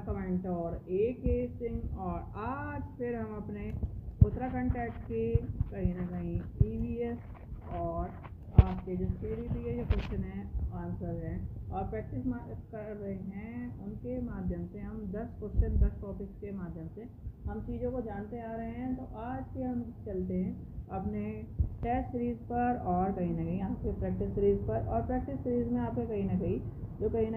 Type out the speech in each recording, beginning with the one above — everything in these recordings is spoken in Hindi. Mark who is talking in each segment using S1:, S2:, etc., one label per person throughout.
S1: कमेंट और AK सिंह। और आज फिर हम अपने उत्तराखंड टेट के कहीं ना कहीं EVS और आपके जो थ्योरी दिए जो क्वेश्चन है आंसर है और प्रैक्टिस कर रहे हैं, उनके माध्यम से हम 10 क्वेश्चन 10 टॉपिक्स के माध्यम से हम चीज़ों को जानते आ रहे हैं। तो आज के हम चलते हैं अपने टेस्ट सीरीज़ पर और कहीं ना कहीं आपके प्रैक्टिस सीरीज़ पर। और प्रैक्टिस सीरीज़ में आपके कहीं ना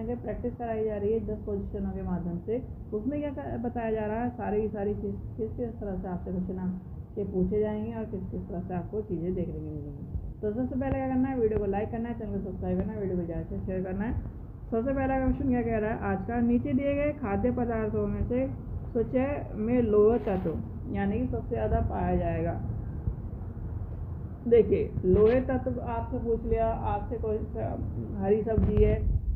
S1: कहीं प्रैक्टिस कराई जा रही है 10 पोजीशनों के माध्यम से। उसमें क्या बताया जा रहा है, सारी चीज़ किस किस तरह से आपसे क्वेश्चन आपके पूछे जाएंगे और किस किस तरह से आपको चीज़ें देखने को मिलेंगी। तो सबसे पहले क्या करना है, वीडियो को लाइक करना है, चैनल को सब्सक्राइब करना है, वीडियो को ज़्यादा से शेयर करना है। सबसे पहला क्वेश्चन क्या कह रहा है आज का, नीचे दिए गए खाद्य पदार्थों में से सूची में लोह तत्व यानी कि सबसे ज़्यादा पाया जाएगा। देखिए लोहे तत्व आपसे पूछ लिया, आपसे कोई हरी सब्जी है,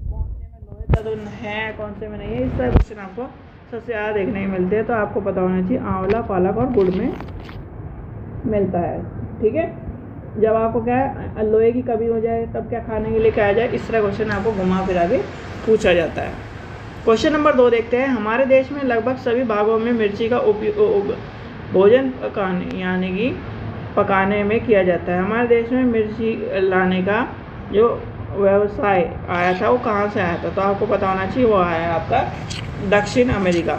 S1: कौन से में लोहे तत्व है कौन से में नहीं है, इस तरह क्वेश्चन आपको सबसे ज़्यादा देखने को मिलते हैं। तो आपको पता होना चाहिए आंवला, पालक और गुड़ में मिलता है। ठीक है, जब आपको क्या है लोहे की कमी हो जाए तब क्या खाने के लिए क्या आ जाए, इस तरह क्वेश्चन आपको घुमा फिरा के पूछा जाता है। क्वेश्चन नंबर 2 देखते हैं, हमारे देश में लगभग सभी भागों में मिर्ची का उपयोग भोजन पकाने यानी कि पकाने में किया जाता है। हमारे देश में मिर्ची लाने का जो व्यवसाय आया था वो कहाँ से आया था, तो आपको पता होना चाहिए वो आया है आपका दक्षिण अमेरिका।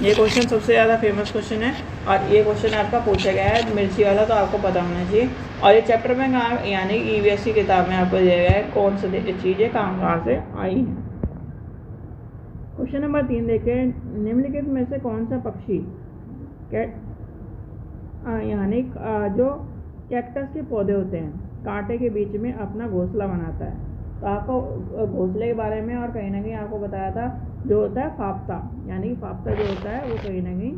S1: ये क्वेश्चन सबसे ज़्यादा फेमस क्वेश्चन है और ये क्वेश्चन आपका पूछा गया है मिर्ची वाला, तो आपको पता होना चाहिए। और ये चैप्टर में कहाँ यानी EVS की किताब में आपको दिया गया है कौन सी चीज़ें कहाँ से आई हैं। क्वेश्चन नंबर 3 देखें, निम्नलिखित में से कौन सा पक्षी यानी जो कैक्टस के पौधे होते हैं कांटे के बीच में अपना घोंसला बनाता है। तो आपको घोंसले के बारे में और कहीं ना कहीं आपको बताया था जो होता है फाफ्ता, यानी कि फाफ्ता जो होता है वो कहीं ना कहीं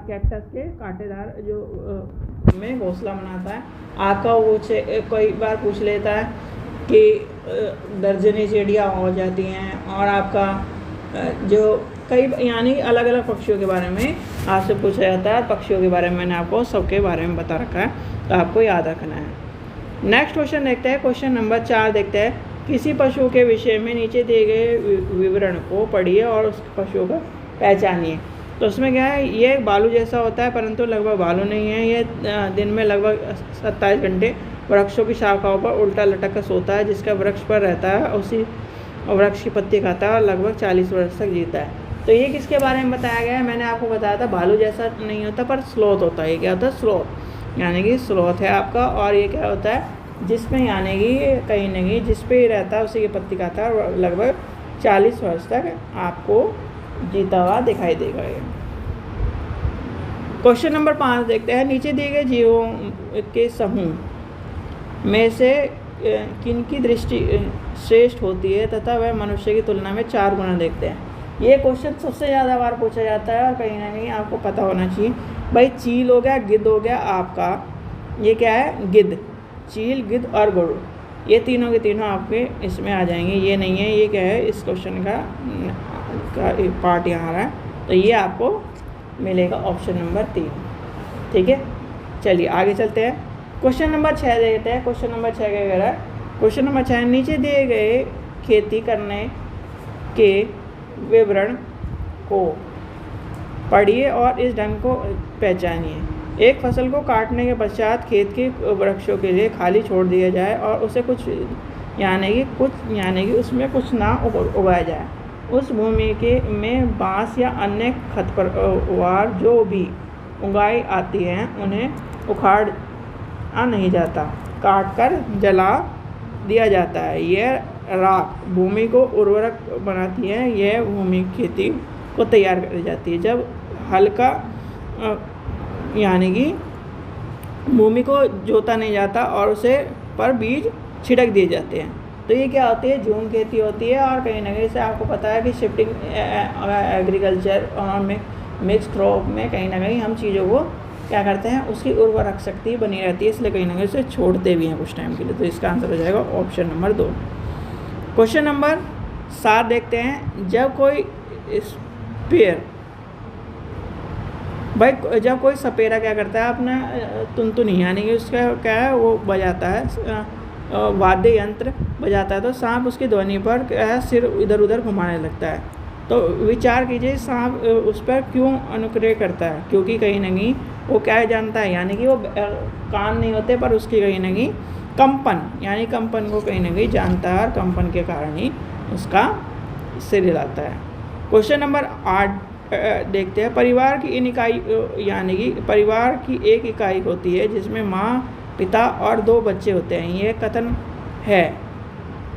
S1: कैक्टस के कांटेदार जो में घोंसला बनाता है। आपका वो कोई बार पूछ लेता है कि दर्जनी चिड़िया हो जाती हैं और आपका जो कई यानी अलग अलग पक्षियों के बारे में आपसे पूछा जाता है। पक्षियों के बारे में मैंने आपको सबके बारे में बता रखा है, तो आपको याद रखना है। नेक्स्ट क्वेश्चन देखते हैं, क्वेश्चन नंबर 4 देखते हैं, किसी पशु के विषय में नीचे दिए गए विवरण को पढ़िए और उस पशु को पहचानिए। तो उसमें क्या है, ये एक भालू जैसा होता है परंतु लगभग भालू नहीं है। ये दिन में लगभग 27 घंटे वृक्षों की शाखाओं पर उल्टा लटक कर सोता है, जिसका वृक्ष पर रहता है उसी वृक्ष की पत्ती खाता है और लगभग 40 वर्ष तक जीता है। तो ये किसके बारे में बताया गया है, मैंने आपको बताया था भालू जैसा नहीं होता पर स्लोथ होता है। ये क्या होता है, स्लोथ यानी कि स्लोथ है आपका। और ये क्या होता है, जिसमें यानी कि कहीं ना कहीं जिस पे ही रहता है उसी की पत्ती खाता है और लगभग 40 वर्ष तक आपको जीता हुआ दिखाई देगा। क्वेश्चन नंबर 5 देखते हैं, नीचे दिए गए जीवों के समूह में से किनकी दृष्टि श्रेष्ठ होती है तथा वह मनुष्य की तुलना में 4 गुना देखते हैं। ये क्वेश्चन सबसे ज़्यादा बार पूछा जाता है और कहीं ना कहीं आपको पता होना चाहिए। भाई चील हो गया, गिद्ध हो गया आपका, ये क्या है गिद्ध, चील गिद्ध और गरुड़, ये तीनों के तीनों आपके इसमें आ जाएंगे। ये नहीं है, ये क्या है इस क्वेश्चन का पार्ट यहाँ आ रहा है, तो ये आपको मिलेगा ऑप्शन नंबर 3। ठीक है, चलिए आगे चलते हैं। क्वेश्चन नंबर 6 देखते हैं। क्वेश्चन नंबर 6 क्या कह रहा है, क्वेश्चन नंबर 6, नीचे दिए गए खेती करने के विवरण को पढ़िए और इस ढंग को पहचानिए। एक फसल को काटने के पश्चात खेत के वृक्षों के लिए खाली छोड़ दिया जाए और उसे कुछ यानी कि उसमें कुछ ना उगाया जाए। उस भूमि के में बांस या अन्य खरपतवार जो भी उगाई आती हैं उन्हें उखाड़ा नहीं जाता, काट कर जला दिया जाता है। यह राख भूमि को उर्वरक बनाती है, यह भूमि खेती को तैयार कर जाती है। जब हल्का यानी कि भूमि को जोता नहीं जाता और उसे पर बीज छिड़क दिए जाते हैं, तो ये क्या होती है झूम खेती होती है। और कहीं ना कहीं से आपको पता है कि शिफ्टिंग एग्रीकल्चर और मिक्स क्रॉप में कहीं ना कहीं हम चीज़ों को क्या करते हैं, उसकी उर्वरक शक्ति बनी रहती है, इसलिए कहीं ना कहीं उसे छोड़ते भी हैं कुछ टाइम के लिए। तो इसका आंसर हो जाएगा ऑप्शन नंबर 2। क्वेश्चन नंबर 7 देखते हैं, जब कोई स्पेयर भाई जब कोई सपेरा क्या करता है अपना तुनतुनी यानी कि उसका क्या है वो बजाता है, वाद्य यंत्र बजाता है, तो सांप उसकी ध्वनि पर क्या है सिर इधर उधर घुमाने लगता है। तो विचार कीजिए सांप उस पर क्यों अनुग्रह करता है, क्योंकि कहीं ना कहीं वो क्या जानता है, यानी कि वो कान नहीं होते पर उसकी कहीं ना कहीं कंपन, यानी कंपन को कहीं ना कहीं जानता है और कंपन के कारण ही उसका सिर हिलाता है। क्वेश्चन नंबर 8 देखते हैं। परिवार की इन इकाई यानी कि परिवार की एक इकाई होती है जिसमें माँ, पिता और 2 बच्चे होते हैं, ये कथन है,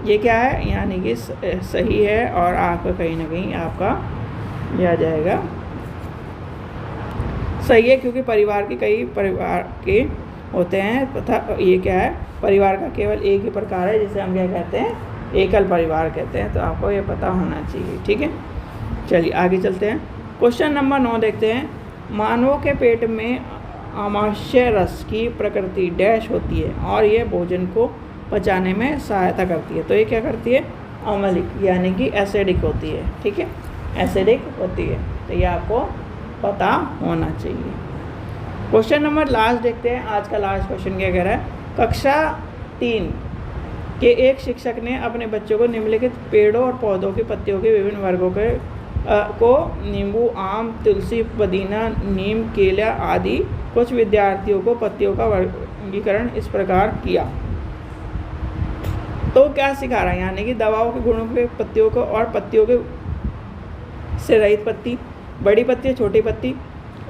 S1: ये क्या है, यानी कि सही है और आपका कहीं ना कहीं आपका ये आ जाएगा सही है, क्योंकि परिवार के कई परिवार के होते हैं तथा ये क्या है, परिवार का केवल एक ही प्रकार है जिसे हम क्या कहते हैं, एकल परिवार कहते हैं। तो आपको ये पता होना चाहिए, ठीक है। चलिए आगे चलते हैं। क्वेश्चन नंबर 9 देखते हैं। मानवों के पेट में आमाशय रस की प्रकृति डैश होती है और ये भोजन को पचाने में सहायता करती है। तो ये क्या करती है, अम्लिक यानी कि एसिडिक होती है, ठीक है, एसिडिक होती है। तो ये आपको पता होना चाहिए। क्वेश्चन नंबर लास्ट देखते हैं। आज का लास्ट क्वेश्चन क्या कह रहा है। कक्षा 3 के एक शिक्षक ने अपने बच्चों को निम्नलिखित पेड़ों और पौधों की पत्तियों के विभिन्न वर्गों के को नींबू, आम, तुलसी, पुदीना, नीम, केला आदि कुछ विद्यार्थियों को पत्तियों का वर्गीकरण इस प्रकार किया। तो क्या सिखा रहा है, यानी कि दवाओं के गुणों के पत्तियों को और पत्तियों के से रहित पत्ती, बड़ी पत्ती, छोटी पत्ती,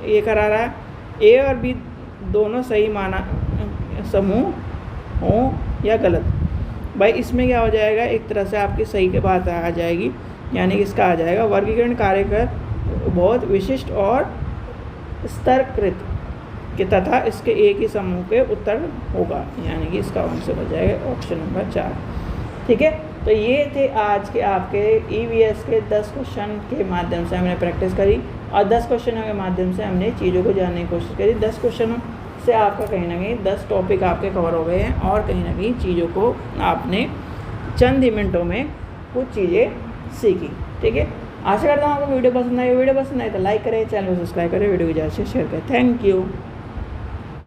S1: ये करा रहा है। ए और बी दोनों सही माना समूह हो या गलत। भाई इसमें क्या हो जाएगा, एक तरह से आपकी सही के बात आ जाएगी, यानी कि इसका आ जाएगा वर्गीकरण कार्य कर बहुत विशिष्ट और स्तरकृत के तथा इसके एक ही समूह के उत्तर होगा, यानी कि इसका आंसर हो जाएगा ऑप्शन नंबर 4, ठीक है। तो ये थे आज के आपके EVS के 10 क्वेश्चन के माध्यम से हमने प्रैक्टिस करी और 10 क्वेश्चनों के माध्यम से हमने चीज़ों को जानने की कोशिश करी। 10 क्वेश्चनों से आपका कहीं ना कहीं 10 टॉपिक आपके कवर हो गए हैं और कहीं ना कहीं चीज़ों को आपने चंद ही मिनटों में कुछ चीज़ें सीखी, ठीक है। आशा करता हूँ आपको वीडियो पसंद आई। वीडियो पसंद आए तो लाइक करें, चैनल को सब्सक्राइब करें, वीडियो को ज़्यादा से शेयर करें। Thank you.